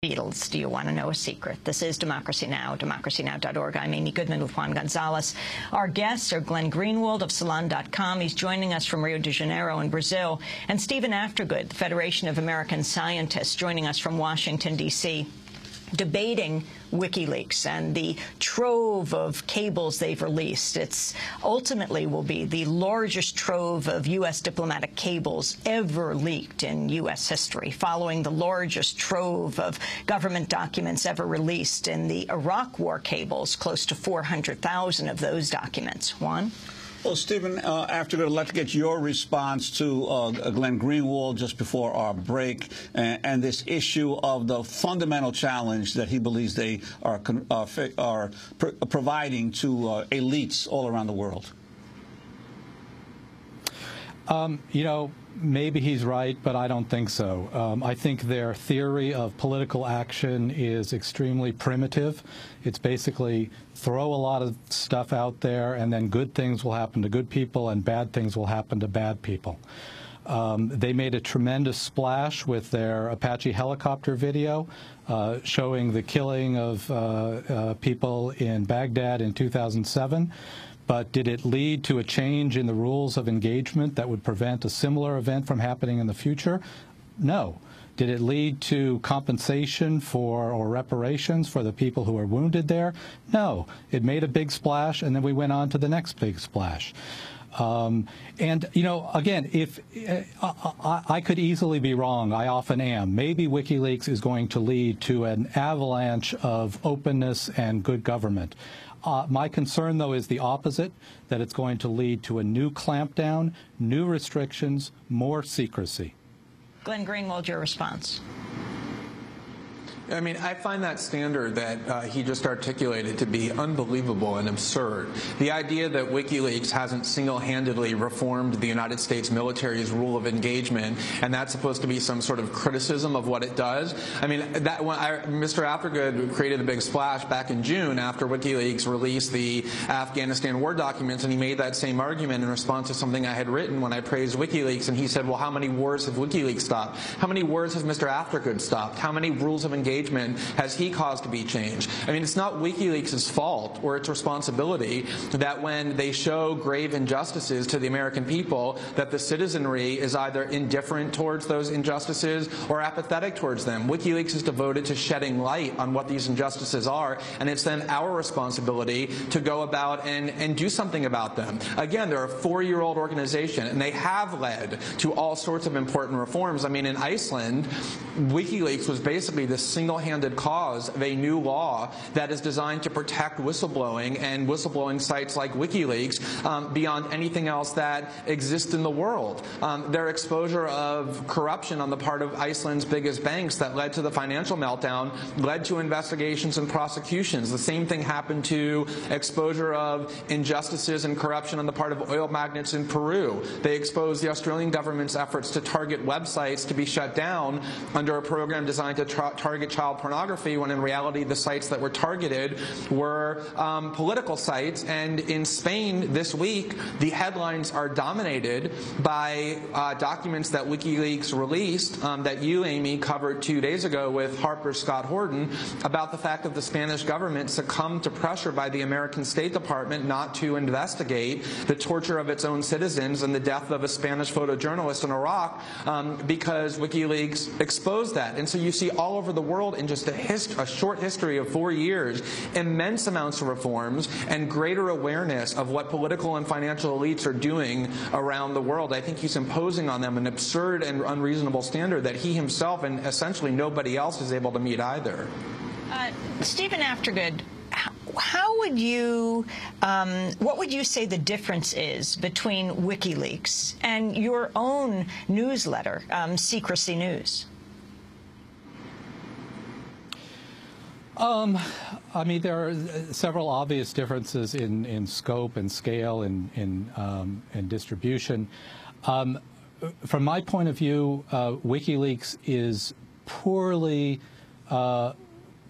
Beatles, do you want to know a secret? This is Democracy Now!, democracynow.org. I'm Amy Goodman with Juan Gonzalez. Our guests are Glenn Greenwald of Salon.com. He's joining us from Rio de Janeiro in Brazil. And Steven Aftergood, the Federation of American Scientists, joining us from Washington, D.C., debating WikiLeaks and the trove of cables they've released. It's ultimately will be the largest trove of U.S. diplomatic cables ever leaked in U.S. history, following the largest trove of government documents ever released in the Iraq War cables, close to 400,000 of those documents. Juan? Well, Steven, Aftergood, I'd like to get your response to Glenn Greenwald just before our break and this issue of the fundamental challenge that he believes they are providing to elites all around the world. You know, maybe he's right, but I don't think so. I think their theory of political action is extremely primitive. It's basically throw a lot of stuff out there, and then good things will happen to good people, and bad things will happen to bad people. They made a tremendous splash with their Apache helicopter video showing the killing of people in Baghdad in 2007. But did it lead to a change in the rules of engagement that would prevent a similar event from happening in the future? No. Did it lead to compensation for or reparations for the people who were wounded there? No. It made a big splash, and then we went on to the next big splash. And, you know, again, if I could easily be wrong, I often am. Maybe WikiLeaks is going to lead to an avalanche of openness and good government. My concern, though, is the opposite, that it's going to lead to a new clampdown, new restrictions, more secrecy. Glenn Greenwald, your response. I mean, I find that standard that he just articulated to be unbelievable and absurd. The idea that WikiLeaks hasn't single-handedly reformed the United States military's rule of engagement, and that's supposed to be some sort of criticism of what it does. I mean, that when Mr. Aftergood created a big splash back in June after WikiLeaks released the Afghanistan war documents, and he made that same argument in response to something I had written when I praised WikiLeaks, and he said, well, how many wars have WikiLeaks stopped? How many wars has Mr. Aftergood stopped? How many rules of engagement has he caused to be changed? I mean, it's not WikiLeaks' fault or its responsibility that when they show grave injustices to the American people, that the citizenry is either indifferent towards those injustices or apathetic towards them. WikiLeaks is devoted to shedding light on what these injustices are, and it's then our responsibility to go about and do something about them. Again, they're a 4-year-old organization, and they have led to all sorts of important reforms. I mean, in Iceland, WikiLeaks was basically the single-handed cause of a new law that is designed to protect whistleblowing and whistleblowing sites like WikiLeaks beyond anything else that exists in the world. Their exposure of corruption on the part of Iceland's biggest banks that led to the financial meltdown led to investigations and prosecutions. The same thing happened to exposure of injustices and corruption on the part of oil magnates in Peru. They exposed the Australian government's efforts to target websites to be shut down under a program designed to target child pornography, when in reality the sites that were targeted were political sites. And in Spain this week, the headlines are dominated by documents that WikiLeaks released that you, Amy, covered 2 days ago with Harper's Scott Horton about the fact that the Spanish government succumbed to pressure by the American State Department not to investigate the torture of its own citizens and the death of a Spanish photojournalist in Iraq because WikiLeaks exposed that. And so you see all over the world in just a short history of 4 years, immense amounts of reforms and greater awareness of what political and financial elites are doing around the world. I think he's imposing on them an absurd and unreasonable standard that he himself and essentially nobody else is able to meet either. Steven Aftergood, how would you, what would you say the difference is between WikiLeaks and your own newsletter, Secrecy News? I mean, there are several obvious differences in scope and scale and distribution. From my point of view, WikiLeaks is poorly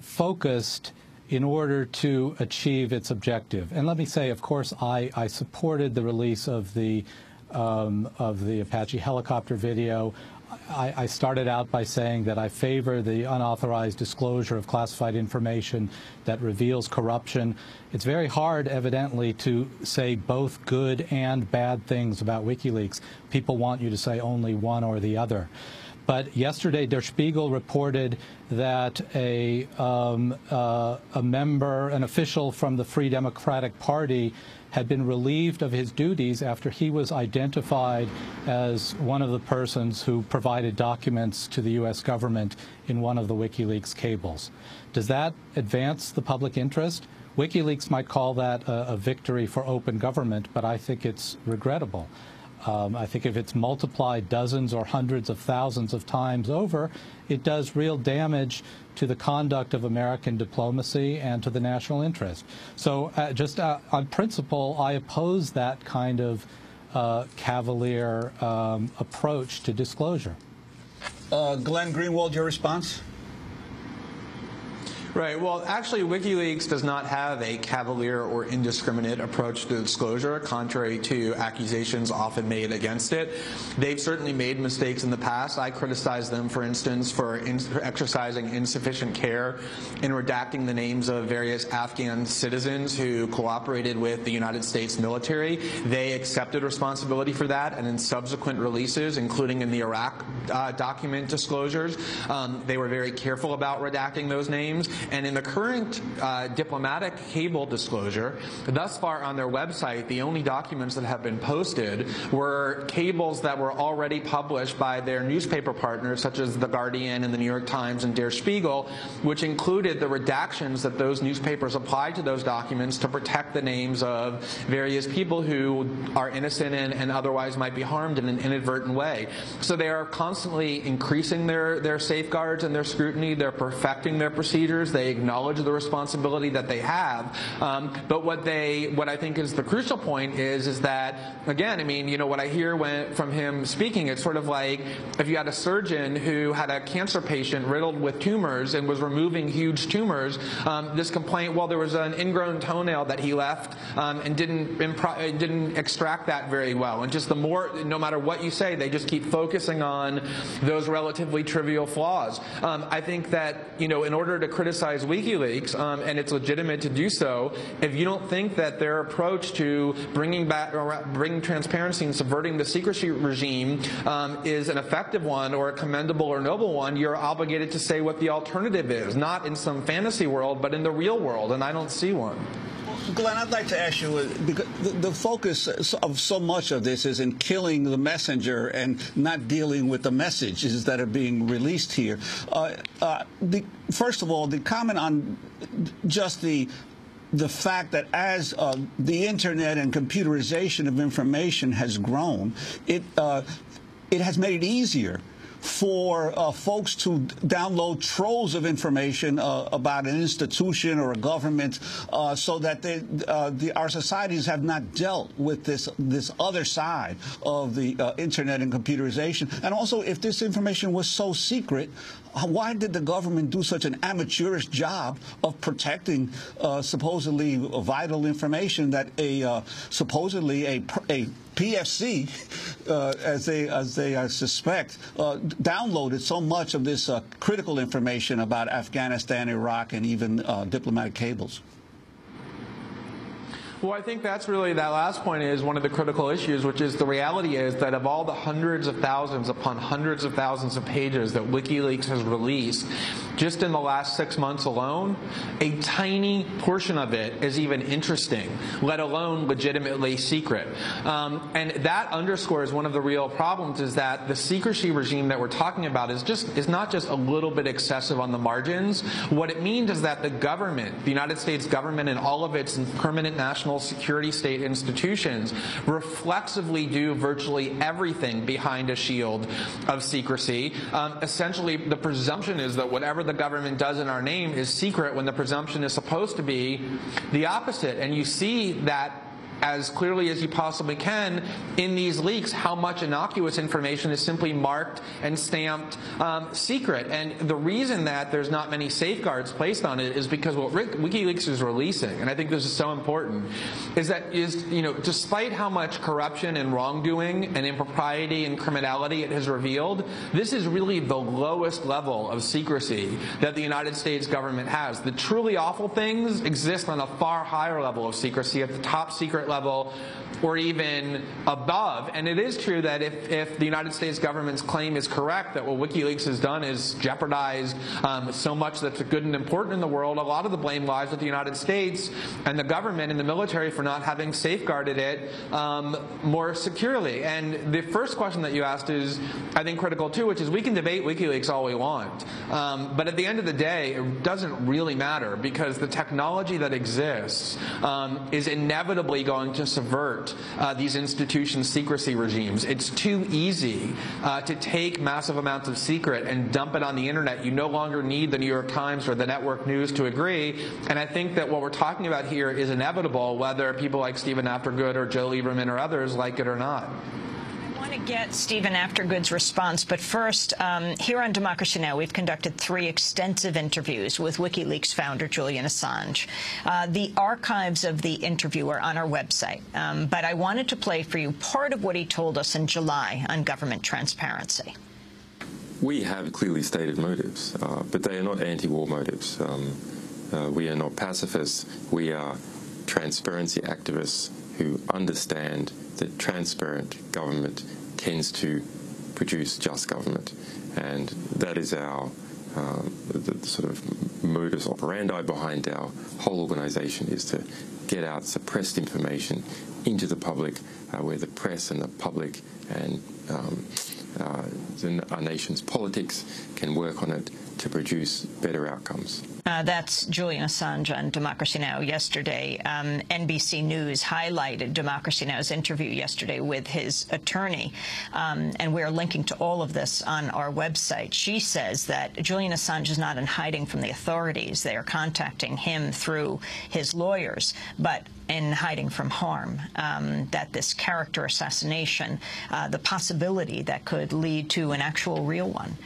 focused in order to achieve its objective. And let me say, of course, I supported the release of the Apache helicopter video. I started out by saying that I favor the unauthorized disclosure of classified information that reveals corruption. It's very hard, evidently, to say both good and bad things about WikiLeaks. People want you to say only one or the other. But yesterday, Der Spiegel reported that a member, an official from the Free Democratic Party, had been relieved of his duties after he was identified as one of the persons who provided documents to the U.S. government in one of the WikiLeaks cables. Does that advance the public interest? WikiLeaks might call that a victory for open government, but I think it's regrettable. I think if it's multiplied dozens or hundreds of thousands of times over, it does real damage to the conduct of American diplomacy and to the national interest. So just on principle, I oppose that kind of cavalier approach to disclosure. Glenn Greenwald, your response? Right. Well, actually, WikiLeaks does not have a cavalier or indiscriminate approach to disclosure, contrary to accusations often made against it. They've certainly made mistakes in the past. I criticize them, for instance, for exercising insufficient care in redacting the names of various Afghan citizens who cooperated with the United States military. They accepted responsibility for that, and in subsequent releases, including in the Iraq document disclosures, they were very careful about redacting those names. And in the current diplomatic cable disclosure, thus far on their website, the only documents that have been posted were cables that were already published by their newspaper partners, such as The Guardian and the New York Times and Der Spiegel, which included the redactions that those newspapers applied to those documents to protect the names of various people who are innocent and otherwise might be harmed in an inadvertent way. So they are constantly increasing their safeguards and their scrutiny. They're perfecting their procedures. They acknowledge the responsibility that they have. But what I think is the crucial point is that, again, I mean, you know, what I hear from him speaking, it's sort of like if you had a surgeon who had a cancer patient riddled with tumors and was removing huge tumors, this complaint, well, there was an ingrown toenail that he left and didn't extract that very well. And just no matter what you say, they just keep focusing on those relatively trivial flaws. I think that, you know, in order to criticize WikiLeaks, and it's legitimate to do so, if you don't think that their approach to bringing transparency and subverting the secrecy regime is an effective one or a commendable or noble one, you're obligated to say what the alternative is, not in some fantasy world, but in the real world, and I don't see one. Glenn, I'd like to ask you, because the focus of so much of this is in killing the messenger and not dealing with the messages that are being released here. First of all, the comment on just the fact that as the Internet and computerization of information has grown, it has made it easier for folks to download troves of information about an institution or a government, so that our societies have not dealt with this other side of the Internet and computerization. And also, if this information was so secret, why did the government do such an amateurish job of protecting supposedly vital information that supposedly a PFC, as they suspect, downloaded so much of this critical information about Afghanistan, Iraq, and even diplomatic cables? Well, I think that's really, that last point is one of the critical issues, which is the reality is that of all the hundreds of thousands upon hundreds of thousands of pages that WikiLeaks has released, just in the last 6 months alone, a tiny portion of it is even interesting, let alone legitimately secret. And that underscores one of the real problems, is that the secrecy regime that we're talking about is not just a little bit excessive on the margins. What it means is that the government, the United States government and all of its permanent national security state institutions reflexively do virtually everything behind a shield of secrecy. Essentially, the presumption is that whatever the government does in our name is secret, when the presumption is supposed to be the opposite. And you see that as clearly as you possibly can in these leaks how much innocuous information is simply marked and stamped secret. And the reason that there's not many safeguards placed on it is because what WikiLeaks is releasing, and I think this is so important, is that despite how much corruption and wrongdoing and impropriety and criminality it has revealed, this is really the lowest level of secrecy that the United States government has. The truly awful things exist on a far higher level of secrecy, at the top secret level or even above. And it is true that if the United States government's claim is correct, that what WikiLeaks has done is jeopardized so much that's good and important in the world, a lot of the blame lies with the United States and the government and the military for not having safeguarded it more securely. And the first question that you asked is, I think, critical too, which is we can debate WikiLeaks all we want. But at the end of the day, it doesn't really matter, because the technology that exists is inevitably going to subvert these institutions' secrecy regimes. It's too easy to take massive amounts of secret and dump it on the internet. You no longer need the New York Times or the network news to agree. And I think that what we're talking about here is inevitable, whether people like Steven Aftergood or Joe Lieberman or others like it or not. I want to get Steven Aftergood's response, but first, here on Democracy Now! We've conducted 3 extensive interviews with WikiLeaks founder Julian Assange. The archives of the interview are on our website, but I wanted to play for you part of what he told us in July on government transparency. We have clearly stated motives, but they are not anti-war motives. We are not pacifists. We are transparency activists who understand that transparent government tends to produce just government, and that is our the sort of modus operandi behind our whole organisation, is to get out suppressed information into the public, where the press and the public and our nation's politics can work on it to produce better outcomes. That's Julian Assange on Democracy Now! Yesterday. NBC News highlighted Democracy Now!'s interview yesterday with his attorney, and we're linking to all of this on our website. She says that Julian Assange is not in hiding from the authorities. They are contacting him through his lawyers, but in hiding from harm, that this character assassination, the possibility that could lead to an actual real one.